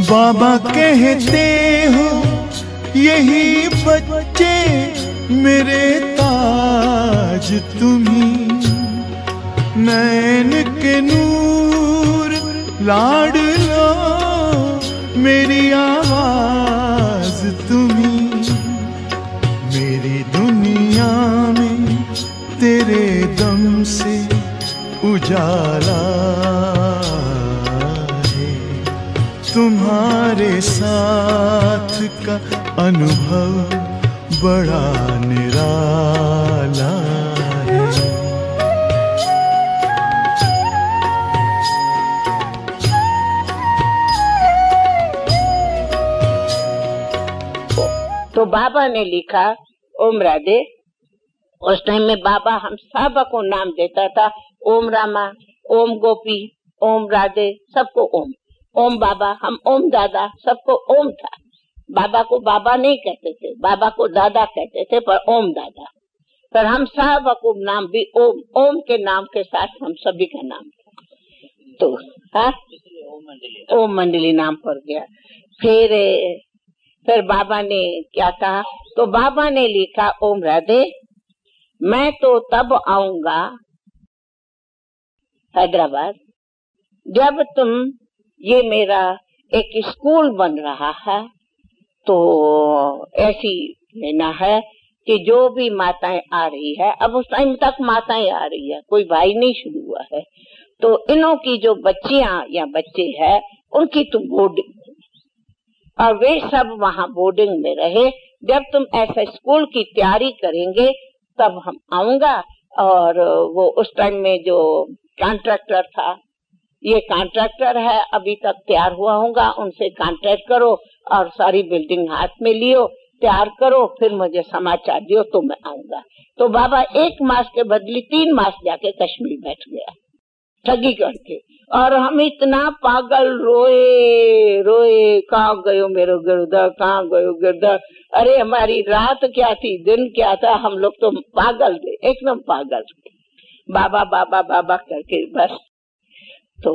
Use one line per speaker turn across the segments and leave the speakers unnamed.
बाबा कहते हो यही बच्चे मेरे ताज तुम्ही, नैन के नूर लाडलो मेरी आवाज तुम्ही, मेरी दुनिया में तेरे दम से उजाला है, तुम्हारे साथ का अनुभव बड़ा निराला है।
तो बाबा ने लिखा ओम राधे। उस टाइम में बाबा हम सब को नाम देता था, ओम रामा, ओम गोपी, ओम राधे, सबको ओम। ओम बाबा, हम ओम दादा, सबको ओम था। बाबा को बाबा नहीं कहते थे, बाबा को दादा कहते थे, पर ओम दादा। पर हम सब को नाम भी ओम, ओम के नाम के साथ हम सभी का नाम था। तो हाँ, ओम मंडली नाम पड़ गया। फिर बाबा ने क्या कहा, तो बाबा ने लिखा ओम राधे, मैं तो तब आऊंगा हैदराबाद जब तुम, ये मेरा एक स्कूल बन रहा है, तो ऐसी लेना है कि जो भी माताएं आ रही है, अब उस टाइम तक माताएं आ रही है, कोई भाई नहीं शुरू हुआ है, तो इनों की जो बच्चियां या बच्चे हैं उनकी तुम बोर्डिंग, और वे सब वहाँ बोर्डिंग में रहे। जब तुम ऐसा स्कूल की तैयारी करेंगे तब हम आऊंगा। और वो उस टाइम में जो कॉन्ट्रैक्टर था, ये कॉन्ट्रैक्टर है, अभी तक तैयार हुआ होगा, उनसे कॉन्ट्रैक्ट करो और सारी बिल्डिंग हाथ में लियो, तैयार करो, फिर मुझे समाचार दियो तो मैं आऊंगा। तो बाबा 1 मास के बदले 3 मास जाके कश्मीर बैठ गया ठगी करके, और हम इतना पागल रोए रोए, कहाँ गयो मेरो गिरधर, कहाँ गयो गिरधर, अरे हमारी रात क्या थी दिन क्या था, हम लोग तो पागल थे, एकदम पागल थे, बाबा बाबा बाबा करके बस। तो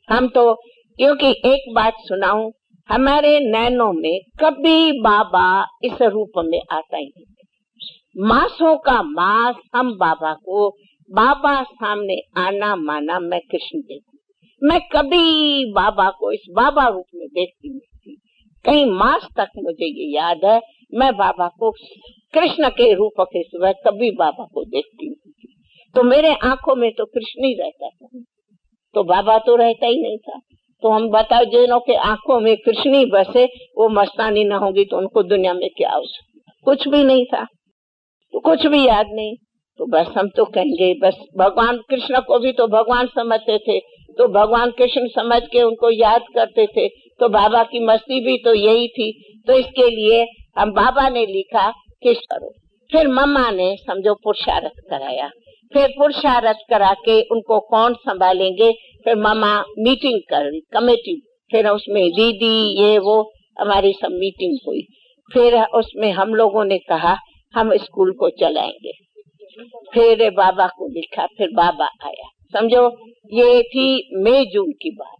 हम तो, क्योंकि एक बात सुनाऊं, हमारे नैनों में कभी बाबा इस रूप में आता ही नहीं। मासों का मास हम बाबा को, बाबा सामने आना माना, मैं कृष्ण देखूं, मैं कभी बाबा को इस बाबा रूप में देखती नहीं थी। कई मास तक मुझे ये याद है, मैं बाबा को कृष्ण के रूप के सिवाय कभी बाबा को देखती नहीं थी। तो मेरे आंखों में तो कृष्ण ही रहता था, तो बाबा तो रहता ही नहीं था। तो हम बताओ, जिनों के आंखों में कृष्ण ही बसे, वो मस्तानी ना होगी तो उनको दुनिया में क्या हो सकता, कुछ भी नहीं था, तो कुछ भी याद नहीं। तो बस हम तो कहेंगे, बस भगवान कृष्ण को भी तो भगवान समझते थे, तो भगवान कृष्ण समझ के उनको याद करते थे, तो बाबा की मस्ती भी तो यही थी। तो इसके लिए हम, बाबा ने लिखा किस करो। फिर मम्मा ने समझो पुरुषार्थ कराया, फिर पुरुषार्थ करा के उनको कौन संभालेंगे, फिर मम्मा मीटिंग कर कमेटी, फिर उसमें दीदी ये वो हमारी सब मीटिंग हुई। फिर उसमें हम लोगों ने कहा हम स्कूल को चलाएंगे। फिर बाबा को लिखा, फिर बाबा आया, समझो ये थी मई जून की बात।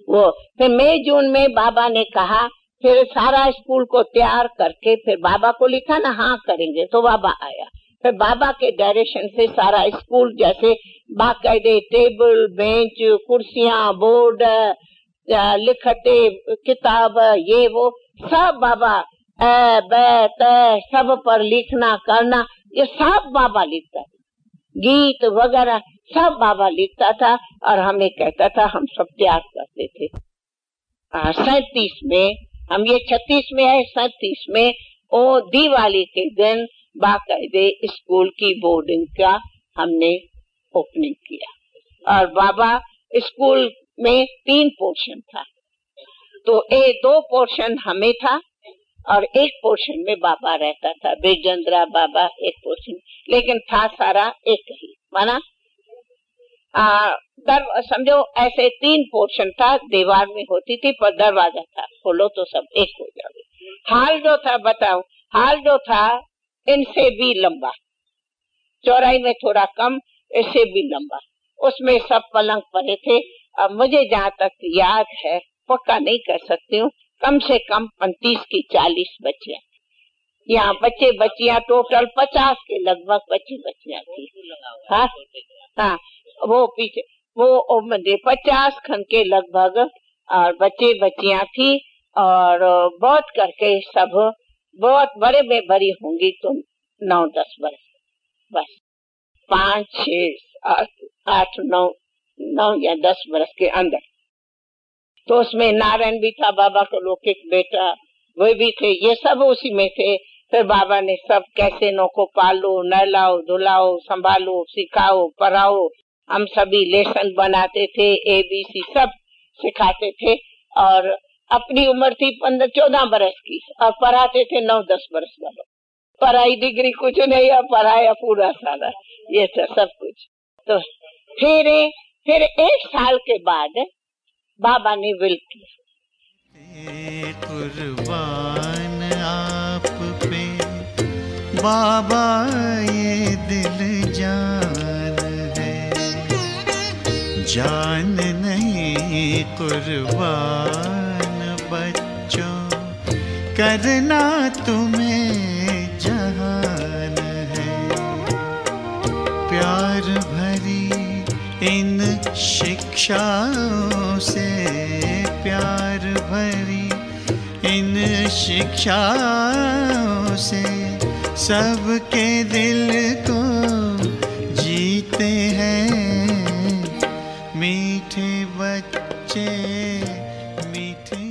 वो फिर मई जून में बाबा ने कहा, फिर सारा स्कूल को तैयार करके फिर बाबा को लिखा ना, हाँ करेंगे, तो बाबा आया। फिर बाबा के डायरेक्शन से सारा स्कूल, जैसे बाकायदे टेबल बेंच कुर्सियां बोर्ड लिखते किताब ये वो सब बाबा सब पर लिखना करना, ये सब बाबा लिखता था, गीत वगैरह सब बाबा लिखता था, और हमें कहता था, हम सब तैयार करते थे। 37 में, हम ये 36 में है, 37 में ओ दिवाली के दिन बाकायदे स्कूल की बोर्डिंग का हमने ओपनिंग किया। और बाबा स्कूल में 3 पोर्शन था, तो 2 पोर्शन हमें था और 1 पोर्शन में बाबा रहता था, बेजंद्रा बाबा 1 पोर्शन, लेकिन था सारा एक ही माना। समझो ऐसे 3 पोर्शन था, दीवार में होती थी पर दरवाजा था, खोलो तो सब एक हो जाए। हाल जो था, बताओ, हाल जो था इनसे भी लंबा, चौड़ाई में थोड़ा कम, इससे भी लंबा, उसमें सब पलंग पड़े थे। अब मुझे जहाँ तक याद है पक्का नहीं कर सकती हूँ, कम से कम 35 की 40 बच्चियां। यहाँ बच्चे बच्चियां टोटल 50 के लगभग बच्चे बच्चियां थी। हाँ हाँ, वो पीछे वो 50 खन के लगभग और बच्चे बच्चियां थी। और बहुत करके सब बहुत बड़े में बड़ी होंगी तो 9-10 वर्ष, बस 5, 6, 8, 9 या 10 वर्ष के अंदर। तो उसमें नारायण भी था, बाबा का लौकिक बेटा, वो भी थे, ये सब उसी में थे। फिर बाबा ने सब कैसे नो को पालो, नहलाओ, धुलाओ, संभालो, सिखाओ, पढ़ाओ। हम सभी लेसन बनाते थे, ABC सब सिखाते थे। और अपनी उम्र थी 15-14 बरस की और पढ़ाते थे 9-10 बरस वालों। पढ़ाई डिग्री कुछ नहीं, पढ़ाया पूरा सारा, ये सब कुछ। तो फिर 1 साल के बाद बाबा ने विल किया,
कुर्बान आप पे बाबा ये दिल जान है, जान नहीं कुर्बान बच्चों, करना तुम्हें जहान है। प्यार भरी इन शिक्षाओं से, प्यार भरी इन शिक्षाओं से सबके दिल को जीते हैं मीठे बच्चे, मीठे